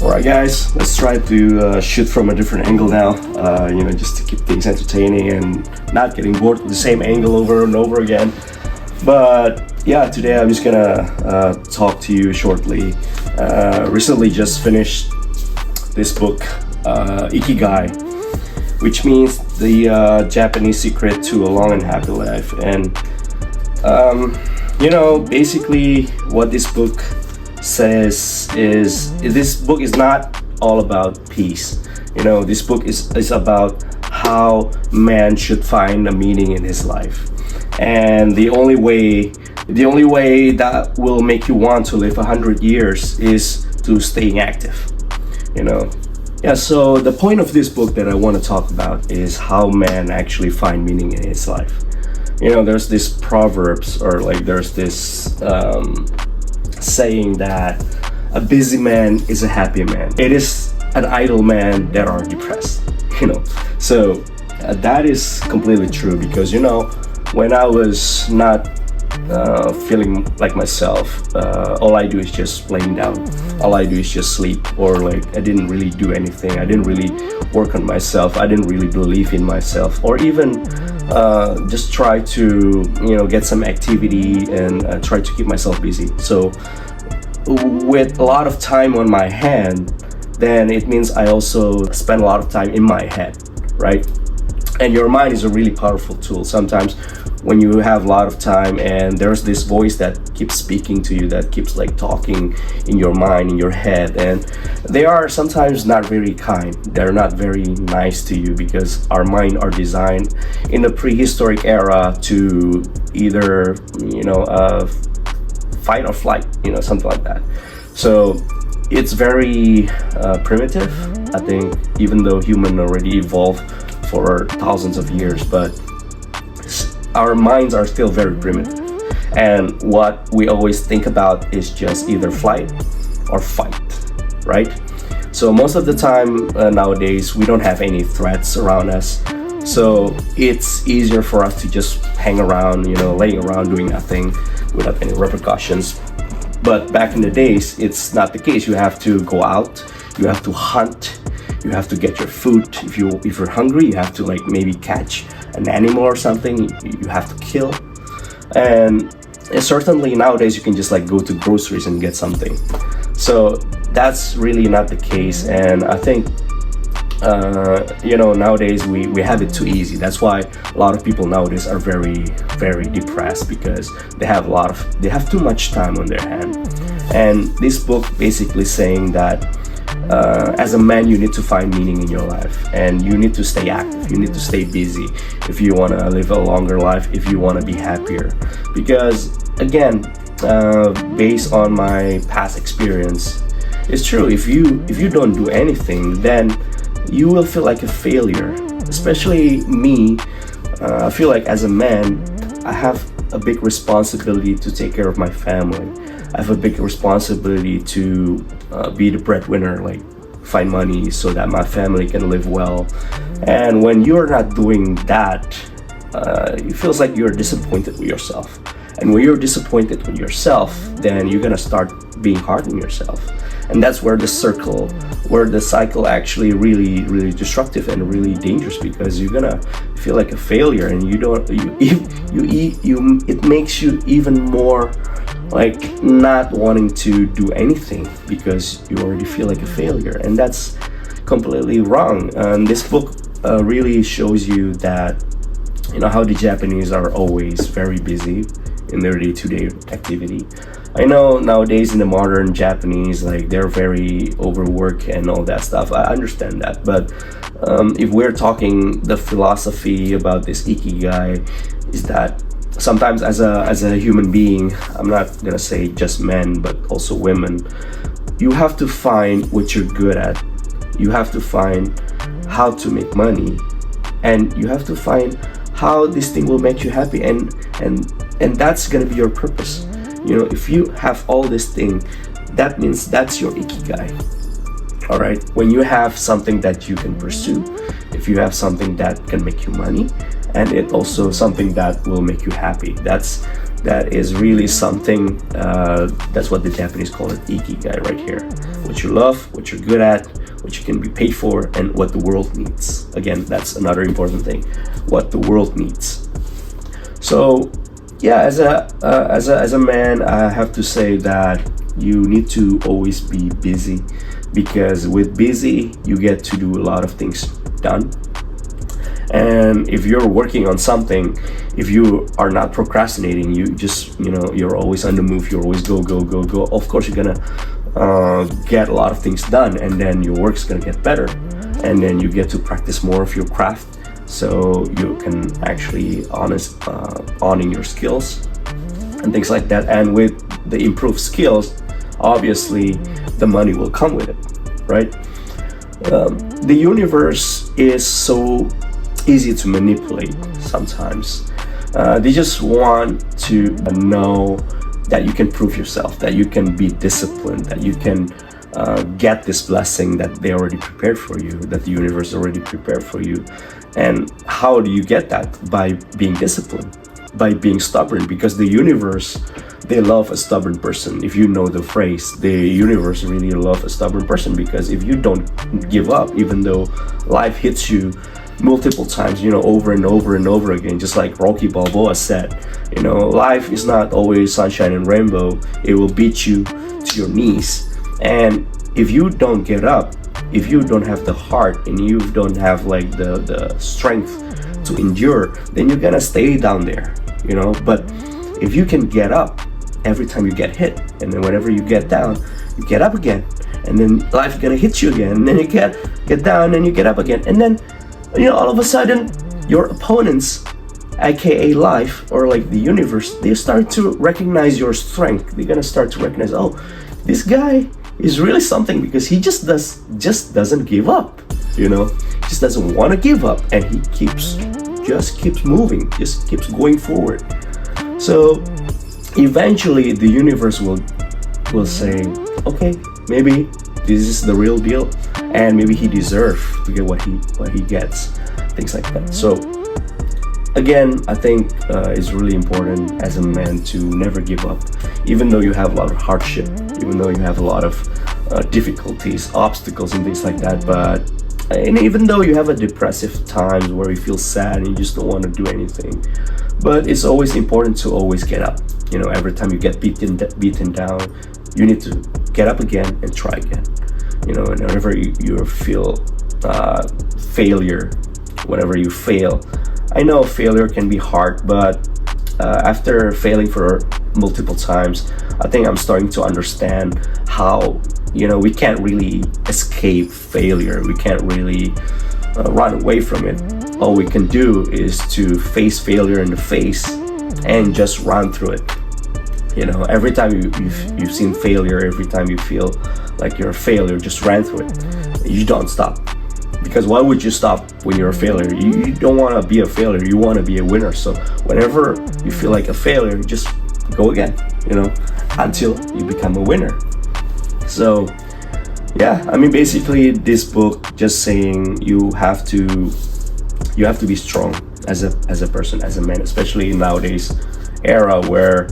Alright guys, let's try to shoot from a different angle now, just to keep things entertaining and not getting bored with the same angle over and over again. But yeah, today I'm just gonna talk to you shortly. Recently just finished this book, IKIGAI, which means the Japanese secret to a long and happy life. And basically what this book says is this book is not all about peace. This book is about how man should find a meaning in his life, and the only way that will make you want to live 100 years is to staying active. So the point of this book that I want to talk about is how man actually find meaning in his life. There's this proverbs, or there's this saying that a busy man is a happy man. It is an idle man that are depressed. So that is completely true, because when I was not feeling like myself, all I do is just laying down. All I do is just sleep, or I didn't really do anything. I didn't really work on myself. I didn't really believe in myself, or even just try to get some activity and try to keep myself busy. So with a lot of time on my hand, then it means I also spend a lot of time in my head, right? And your mind is a really powerful tool. Sometimes when you have a lot of time and there's this voice that keeps speaking to you, that keeps talking in your mind, in your head, and they are sometimes not very kind. They're not very nice to you, because our mind are designed in a prehistoric era to either fight or flight, something like that. So it's very primitive, I think, even though human already evolved for thousands of years, but our minds are still very primitive, and what we always think about is just either flight or fight, right? So most of the time nowadays we don't have any threats around us, so it's easier for us to just hang around, laying around doing nothing without any repercussions. But back in the days, it's not the case. You have to go out, you have to hunt, you have to get your food. If you're hungry, you have to maybe catch an animal or something. You have to kill. And certainly nowadays you can just go to groceries and get something. So that's really not the case. And I think nowadays we have it too easy. That's why a lot of people nowadays are very, very depressed, because they have too much time on their hand. And this book basically saying that as a man, you need to find meaning in your life, and you need to stay active, you need to stay busy if you want to live a longer life, if you want to be happier. Because again, based on my past experience, it's true, if you don't do anything, then you will feel like a failure. Especially me, I feel like as a man, I have a big responsibility to take care of my family. I have a big responsibility to be the breadwinner, find money so that my family can live well. And when you're not doing that, it feels like you're disappointed with yourself. And when you're disappointed with yourself, then you're gonna start being hard on yourself. And that's where the cycle actually really, really destructive and really dangerous, because you're gonna feel like a failure, and it makes you even more not wanting to do anything, because you already feel like a failure, and that's completely wrong. And this book really shows you that how the Japanese are always very busy in their day-to-day activity. I know nowadays in the modern Japanese, they're very overworked and all that stuff. I understand that, but if we're talking the philosophy about this Ikigai, is that sometimes as a human being, I'm not gonna say just men, but also women, you have to find what you're good at. You have to find how to make money, and you have to find how this thing will make you happy, and that's gonna be your purpose. If you have all this thing, that means that's your Ikigai. All right, when you have something that you can pursue, if you have something that can make you money, and it also something that will make you happy, that's that is really something, that's what the Japanese call it, IKIGAI right here. What you love, what you're good at, what you can be paid for, and what the world needs. Again, that's another important thing, what the world needs. So yeah, as a man, I have to say that you need to always be busy, because with busy you get to do a lot of things done. And if you're working on something, if you are not procrastinating, you just, you're always on the move, you're always go, of course you're gonna get a lot of things done, and then your work's gonna get better, and then you get to practice more of your craft, so you can actually honing your skills and things like that. And with the improved skills, obviously the money will come with it, right? The universe is so easy to manipulate sometimes. They just want to know that you can prove yourself, that you can be disciplined, that you can get this blessing that they already prepared for you, that the universe already prepared for you. And how do you get that? By being disciplined, by being stubborn, because the universe, they love a stubborn person. If you know the phrase, the universe really love a stubborn person, because if you don't give up, even though life hits you multiple times, over and over and over again, just like Rocky Balboa said, life is not always sunshine and rainbow. It will beat you to your knees. And if you don't get up, if you don't have the heart, and you don't have like the strength to endure, then you're gonna stay down there, but if you can get up every time you get hit, and then whenever you get down, you get up again, and then life's gonna hit you again, and then you get down and you get up again, and then all of a sudden your opponents, aka life, or like the universe, they start to recognize your strength. They're gonna start to recognize, oh, this guy is really something, because he just doesn't give up, just doesn't want to give up, and he just keeps moving, just keeps going forward. So eventually the universe will say, okay, maybe this is the real deal, and maybe he deserves to get what he gets, things like that. So again, I think it's really important as a man to never give up, even though you have a lot of hardship, even though you have a lot of difficulties, obstacles, and things like that. And even though you have a depressive times where you feel sad and you just don't want to do anything, but it's always important to always get up. Every time you get beaten down, you need to get up again and try again. And whenever you feel failure, whenever you fail, I know failure can be hard, but after failing for multiple times, I think I'm starting to understand how, we can't really escape failure. We can't really run away from it. All we can do is to face failure in the face and just run through it. Every time you've seen failure, every time you feel like you're a failure, just run through it. You don't stop. Because why would you stop when you're a failure? You don't want to be a failure, you want to be a winner. So whenever you feel like a failure, just go again, until you become a winner. So yeah, basically this book just saying you have to be strong as a person, as a man, especially in nowadays era where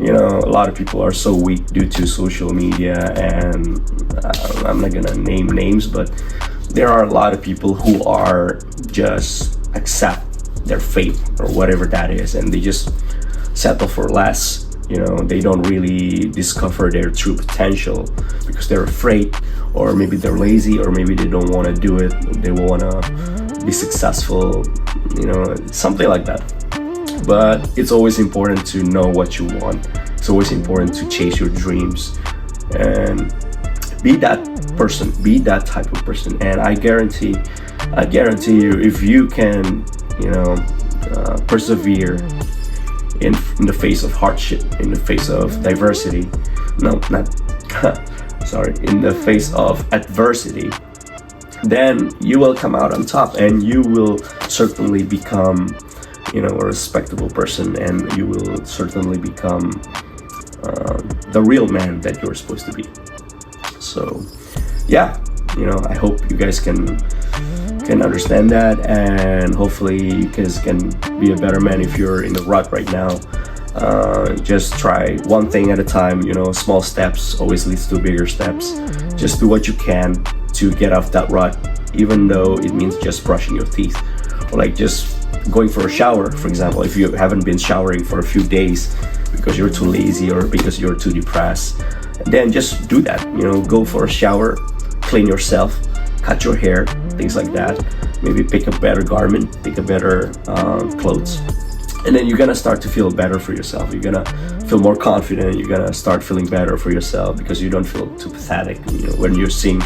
a lot of people are so weak due to social media, and I'm not gonna name names, but there are a lot of people who are just accept their fate or whatever that is, and they just settle for less. They don't really discover their true potential because they're afraid, or maybe they're lazy, or maybe they don't want to do it. They want to be successful, something like that. But it's always important to know what you want. It's always important to chase your dreams and be that person, be that type of person. And I guarantee you, if you can, persevere in the face of hardship, in the face of diversity, in the face of adversity, then you will come out on top, and you will certainly become, a respectable person, and you will certainly become the real man that you're supposed to be. So yeah, I hope you guys can understand that, and hopefully you guys can be a better man if you're in the rut right now. Just try one thing at a time. You know, small steps always leads to bigger steps. Just do what you can to get off that rut, even though it means just brushing your teeth, or like just going for a shower, for example. If you haven't been showering for a few days because you're too lazy or because you're too depressed, then just do that. You know, go for a shower, clean yourself, cut your hair, things like that. Maybe pick a better garment, pick a better clothes, and then you're gonna start to feel better for yourself. You're gonna feel more confident. You're gonna start feeling better for yourself because you don't feel too pathetic. You know, when you're seeing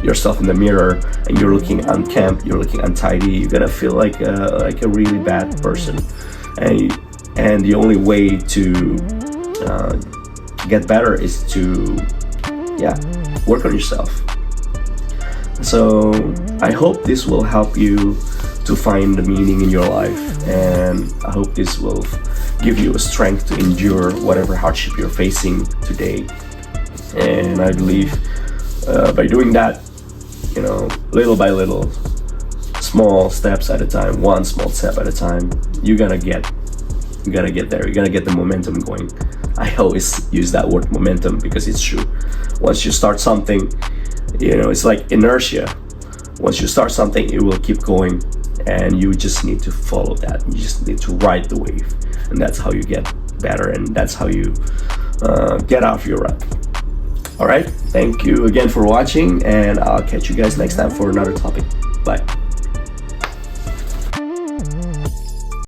yourself in the mirror and you're looking unkempt, you're looking untidy, you're gonna feel like a really bad person. And the only way to get better is to work on yourself. So I hope this will help you to find the meaning in your life, and I hope this will give you a strength to endure whatever hardship you're facing today. And I believe by doing that, you know, little by little, small steps at a time, one small step at a time, you're gonna get there. You're gonna get the momentum going. I always use that word momentum because it's true. Once you start something, you know, it's like inertia. Once you start something, it will keep going, and you just need to follow that. You just need to ride the wave, and that's how you get better, and that's how you get out of your rut. All right, thank you again for watching, and I'll catch you guys next time for another topic. Bye.